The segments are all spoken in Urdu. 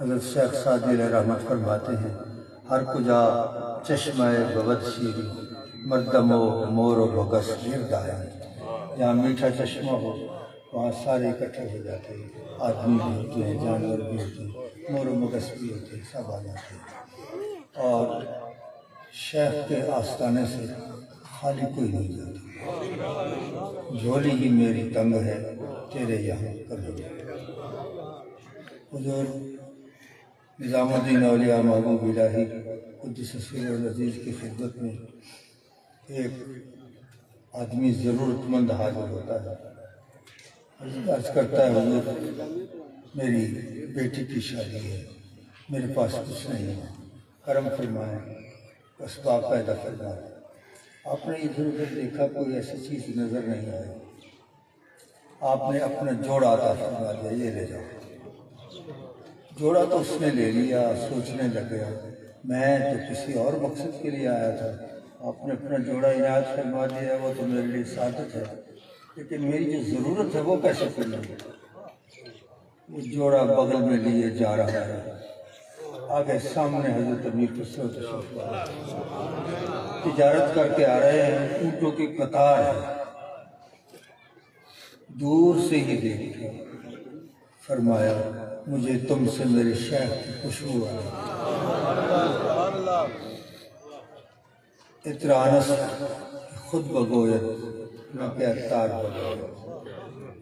حضرت شیخ سعدی علیہ رحمت فرماتے ہیں ہر کجا چشمہ بغد شیری مردم و مور و بگس گرد آیا. جہاں میٹھا چشمہ ہو وہاں سارے اکٹھے ہو جاتے ہیں، آدمی بھی ہوتے ہیں، جانور بھی ہوتے ہیں، مور و مگس بھی ہوتے ہیں، سب آ جاتے ہیں. اور شیخ کے آستانے سے خالی کوئی نہیں جاتا. جھولی ہی میری تنگ ہے تیرے یہاں کبھی. حضور نظام الدین اولیاء محبوب الہی قدس سرہ العزیز کی خدمت میں ایک آدمی ضرورت مند حاضر ہوتا ہے. عرض کرتا ہے حضور میری بیٹی کی شادی ہے، میرے پاس کچھ نہیں ہے، کرم فرمائیں، اسباب پیدا فرمائیں. آپ نے ادھر ادھر دیکھا کوئی ایسی چیز نظر نہیں آئی. آپ نے اپنا جوڑا عطا فرما دیا، یہ لے جاؤ. جوڑا تو اس نے لے لیا، سوچنے لگ گیا میں تو کسی اور مقصد کے لیے آیا تھا. آپ نے اپنا جوڑا عنایت فرما دیا، وہ تو میرے لیے سعادت ہے، لیکن میری جو ضرورت ہے وہ کیسے کرنا ہے؟ وہ جوڑا بغل میں لیے جا رہا ہے. آگے سامنے حضرت امیر خسرو تشریف لائے، تجارت کر کے آ رہے ہیں، اونٹوں کی قطار ہے. دور سے ہی دیکھ فرمایا مجھے تم سے میرے شیخ کی خوشبو آئی. اطرانس خود بگوید نہ کہ اتار بگوید.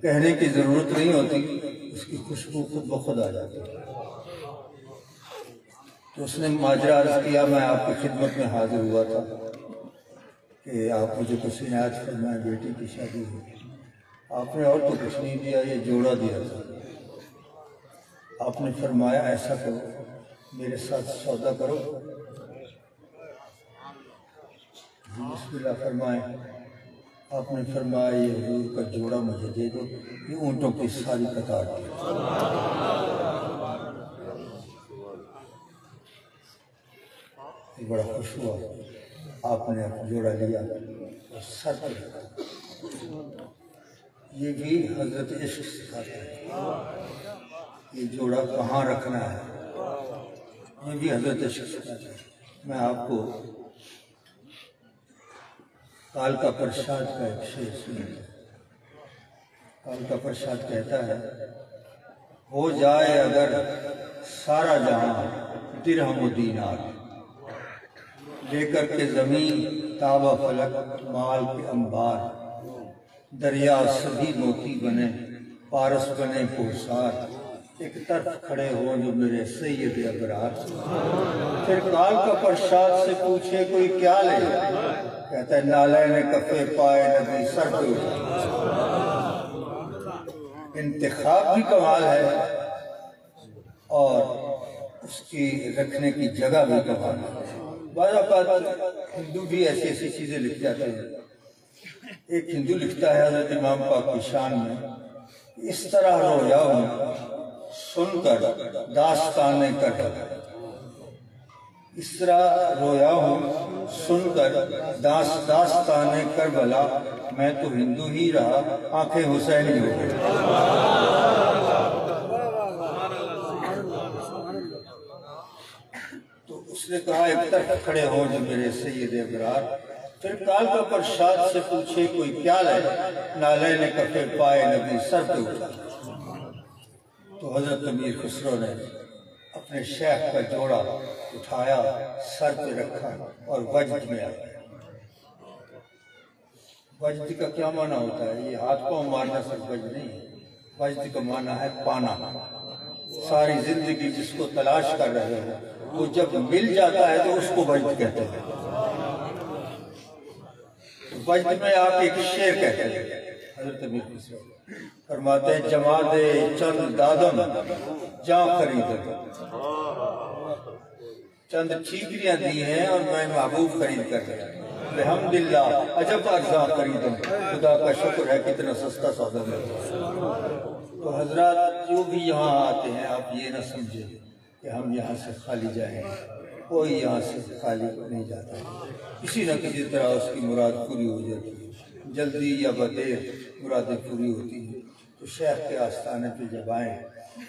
کہنے کی ضرورت نہیں ہوتی، اس کی خوشبو خود بخود آ جاتی. تو اس نے ماجرا عرض کیا میں آپ کی خدمت میں حاضر ہوا تھا کہ آپ مجھے کچھ عنایت فرمائیں، بیٹی کی شادی ہوئی. آپ نے اور تو کچھ نہیں دیا، یہ جوڑا دیا تھا. آپ نے فرمایا ایسا کرو میرے ساتھ سودا کرو. بسم اللہ فرمائیں. آپ نے فرمایا یہ حضور کا جوڑا مجھے دے دو، یہ اونٹوں کی ساری قطار دی. بڑا خوش ہوا. آپ نے جوڑا لیا اور سر پر رکھا. یہ بھی حضرت عشق سکھاتا ہے، یہ جوڑا کہاں رکھنا ہے، یہ بھی حضرت عشق سکھاتا ہے. میں آپ کو کالکا پرشاد کا ایک شعر سناتا ہوں. کالکا پرشاد کہتا ہے ہو جائے اگر سارا جہاں درہم و دینار، لے کر کے زمین تابہ فلک مال کے انبار، دریا سبھی موتی بنے پارس بنے کوثار، ایک طرف کھڑے ہوں جو میرے سید ابرار. پھر کال کا پرشاد سے پوچھے کوئی کیا لے، کہتا ہے نالین کفے پائے نبی سر پہ اٹھا. انتخاب بھی کمال ہے اور اس کی رکھنے کی جگہ بھی کمال ہے. بعض اوقات ہندو بھی ایسی ایسی چیزیں لکھ جاتے ہیں. ایک ہندو لکھتا ہے حضرت امام پاک کی شان میں اس طرح رویا ہوں سن کر داستانے کر، اس طرح رویا ہوں سن کر داستانے کربلا، میں تو ہندو ہی رہا آنکھیں حسینی ہو گئی. تو اس نے کہا ایک طرف کھڑے ہوں جو میرے سید ابرار. پھر کال کا پرشاد سے پوچھے کوئی کیا لے، نالین کفے پائے نبی سر پہ اٹھا. تو حضرت امیر خسرو نے اپنے شیخ کا جوڑا اٹھایا، سر پہ رکھا اور وجد میں آیا. وجد کا کیا معنی ہوتا ہے؟ یہ ہاتھ پاؤں مارنا صرف وجد نہیں ہے. وجد کا معنی ہے پانا. ساری زندگی جس کو تلاش کر رہے ہو وہ جب مل جاتا ہے تو اس کو وجد کہتے ہیں. وجد میں آپ ایک شعر کہتے ہیں. حضرت امیر خسرو فرماتے ہیں جماعت چند دادم جاں خرید، چند ٹھیکریاں دی ہیں اور میں محبوب خرید کر رہا ہوں. الحمدللہ عجب ارزاں خریدم، خدا کا شکر ہے کتنا سستا سودا ملتا ہے. تو حضرات جو بھی یہاں آتے ہیں آپ یہ نہ سمجھیں کہ ہم یہاں سے خالی جائیں گے. کوئی یہاں سے خالی نہیں جاتا، کسی نہ کسی طرح اس کی مراد پوری ہو جاتی ہے. جلدی یا بدیر مرادیں پوری ہوتی ہیں. تو شیخ کے آستانے پہ جب آئیں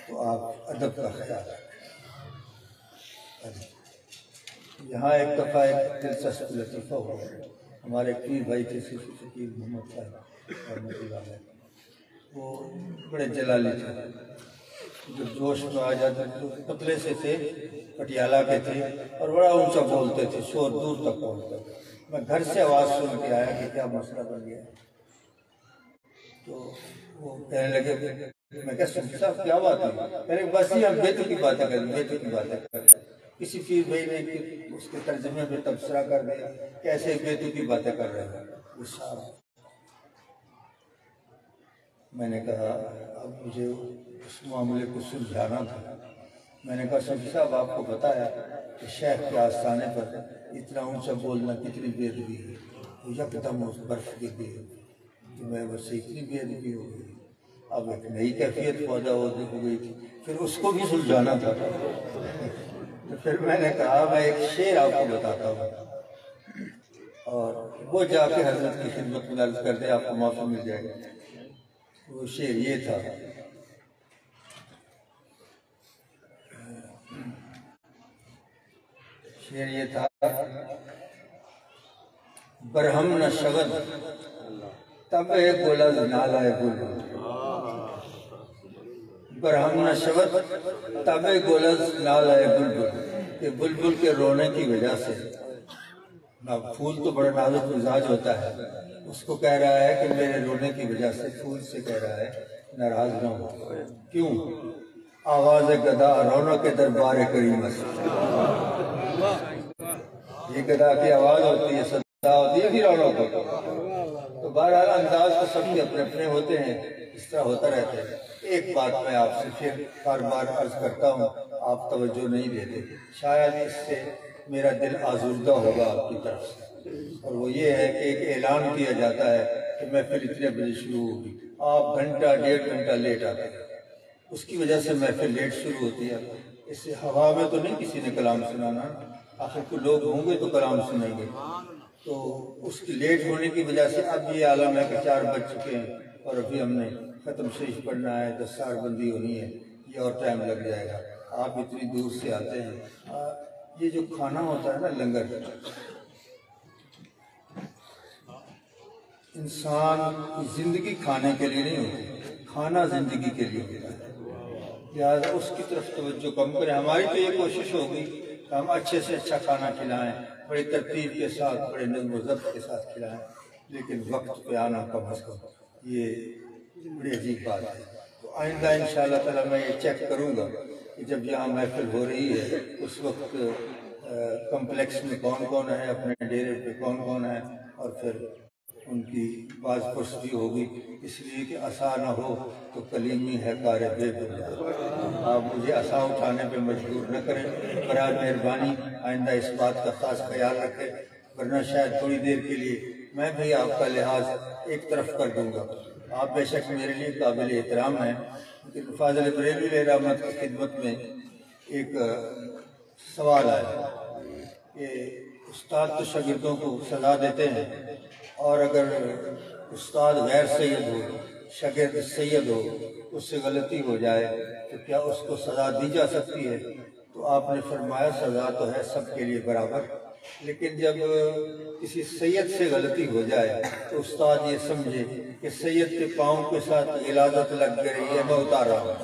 تو آپ ادب کا خیال رکھیں. یہاں ایک دفعہ ایک دلچسپ لطیفہ ہوا، ہمارے ایک پیر بھائی تھے صوفی فقیر محمد صاحب رحمۃ اللہ علیہ، وہ بڑے جلالی تھے، جب جوش میں آ جاتے تو پتلے سے تھے، پٹیالہ کے تھے اور بڑا اونچا بولتے تھے، شور دور تک پہنچتا تھا۔ میں گھر سے آواز سن کے آیا کہ کیا مسئلہ بن گیا، تو وہ کہنے لگے، میں کہا صوفی صاحب کیا بات ہے؟ کہنے بس ہی ہم بیتوں کی باتیں کریں، بیتوں کی باتیں کریں۔ کسی پیر بھائی نے اس کے ترجمے پہ تبصرہ کر دیا کہ ایسے بیتوں کی باتیں کر رہے ہیں۔ میں نے کہا اب مجھے اس معاملے کو سلجھانا تھا۔ میں نے کہا صوفی صاحب آپ کو پتہ ہے کہ شیخ کے آستانے پر اتنا اونچا بولنا کتنی بے ادبی ہے، یکدم اس برف گر گئی کہ میں بس اتنی بے ادبی ہو گئی، اب ایک نئی کیفیت پیدا ہو گئی تھی، پھر اس کو بھی سلجھانا تھا۔ تو پھر میں نے کہا میں ایک شعر آپ کو بتاتا ہوں، اور وہ جا کے حضرت کی خدمت میں عرض کر دے، آپ کو معافی مل جائے گا۔ وہ شعر یہ تھا، شعر یہ تھا، برہم نہ شود تب گلز نالائے بلبل، برہم نہ شود تب گلز نالائے بلبل، کہ بلبل کے رونے کی وجہ سے، پھول تو بڑا نازک مزاج ہوتا ہے، اس کو کہہ رہا ہے کہ میرے رونے کی وجہ سے، پھول سے کہہ رہا ہے ناراض نہ ہو، کیوں؟ آواز گدا رونق کے دربار کریم سے، یہ گدا کی آواز ہوتی ہے، صدا ہوتی ہے، پھر رونق ہوتا ہے۔ تو بہرحال انداز تو سب کے اپنے اپنے ہوتے ہیں، اس طرح ہوتا رہتا ہے۔ ایک بات میں آپ سے پھر بار بار عرض کرتا ہوں، آپ توجہ نہیں دیتے، شاید اس سے میرا دل آزردہ ہوگا آپ کی طرف سے، اور وہ یہ ہے کہ ایک اعلان کیا جاتا ہے کہ محفل اتنے بجے شروع ہوگی، آپ گھنٹہ ڈیڑھ گھنٹہ لیٹ آتے ہیں، اس کی وجہ سے محفل لیٹ شروع ہوتی ہے۔ اس سے ہوا میں تو نہیں کسی نے کلام سنانا، آخر کو لوگ ہوں گے تو کلام سنیں گے، تو اس کی لیٹ ہونے کی وجہ سے اب یہ عالم ہے کہ 4 بج چکے ہیں اور ابھی ہم نے ختم شریف پڑھنا ہے، دستار بندی ہونی ہے، یہ اور ٹائم لگ جائے گا، آپ اتنی دور سے آتے ہیں۔ یہ جو کھانا ہوتا ہے نا، لنگر، انسان کی زندگی کھانے کے لیے نہیں ہوتی، کھانا زندگی کے لیے ہوتا ہے، لہٰذا اس کی طرف توجہ کم کریں۔ ہماری تو یہ کوشش ہوگی کہ ہم اچھے سے اچھا کھانا کھلائیں، بڑی ترتیب کے ساتھ، بڑے نظم و ضبط کے ساتھ کھلائیں، لیکن وقت پہ آنا کم از کم، یہ بڑی عجیب بات ہے۔ تو آئندہ انشاءاللہ تعالیٰ میں یہ چیک کروں گا کہ جب یہاں محفل ہو رہی ہے اس وقت کمپلیکس میں کون کون ہے، اپنے ڈیرے پہ کون کون ہے، اور پھر ان کی باز پرس بھی ہوگی، اس لیے کہ عصا نہ ہو تو کلیمی ہے کار بے بنیاد۔ آپ مجھے عصا اٹھانے پہ مجبور نہ کریں، برائے مہربانی آئندہ اس بات کا خاص خیال رکھیں، ورنہ شاید تھوڑی دیر کے لیے میں بھی آپ کا لحاظ ایک طرف کر دوں گا۔ آپ بے شک میرے لیے قابل احترام ہیں، لیکن فاضل بریلوی علیہ رحمت کی خدمت میں ایک سوال آیا کہ استاد تو شاگردوں کو سزا دیتے ہیں، اور اگر استاد غیر سید ہو، شاگرد سید ہو، اس سے غلطی ہو جائے تو کیا اس کو سزا دی جا سکتی ہے؟ تو آپ نے فرمایا سزا تو ہے سب کے لیے برابر، لیکن جب کسی سید سے غلطی ہو جائے تو استاد یہ سمجھے کہ سید کے پاؤں کے ساتھ غلاظت لگ گئی ہے، میں اتار رہا ہوں،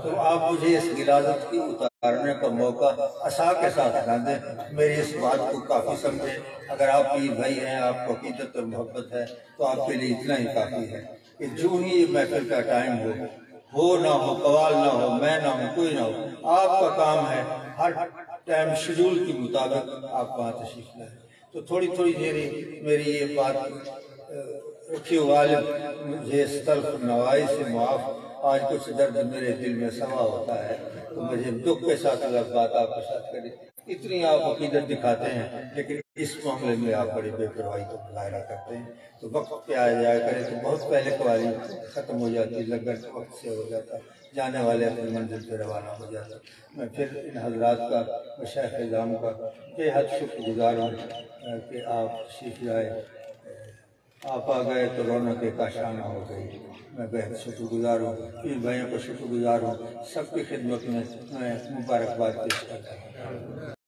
تو آپ مجھے اس غلاظت کی اتارنے کا موقع عصا کے ساتھ نہ دیں، میری اس بات کو کافی سمجھیں۔ اگر آپ پیر بھائی ہیں، آپ کو عقیدت اور محبت ہے، تو آپ کے لیے اتنا ہی کافی ہے کہ جو ہی یہ محفل کا ٹائم ہو نہ ہو، قوال نہ ہو، میں نہ ہوں، کوئی نہ ہو، آپ کا کام ہے ہر ٹائم شیڈول کے مطابق آپ وہاں تشریف لائیں۔ تو تھوڑی تھوڑی دیر میری یہ بات رکھی غالب، مجھے اس طرف نوائی سے معاف، آج کچھ درد میرے دل میں سما ہوتا ہے، تو مجھے دکھ کے ساتھ اللہ بات آپ کے ساتھ کرے۔ اتنی آپ عقیدت دکھاتے ہیں، لیکن اس معاملے میں آپ بڑی بے پرواہی کا مظاہرہ کرتے ہیں، تو وقت پہ آیا جایا کرے تو بہت پہلے قوالی ختم ہو جاتی، لنگر وقت سے ہو جاتا، جانے والے اپنی منزل پہ روانہ ہو جاتا۔ میں پھر ان حضرات کا، مشائخ اعظام کا بے حد شکر گزار ہوں کہ آپ تشریف لائے، آپ آ گئے تو رونق کاشانہ ہو گئی۔ میں بے حد شکر گزار ہوں، پیر بھائیوں کو شکر گزار ہوں، سب کی خدمت میں مبارکباد پیش کرتا ہوں۔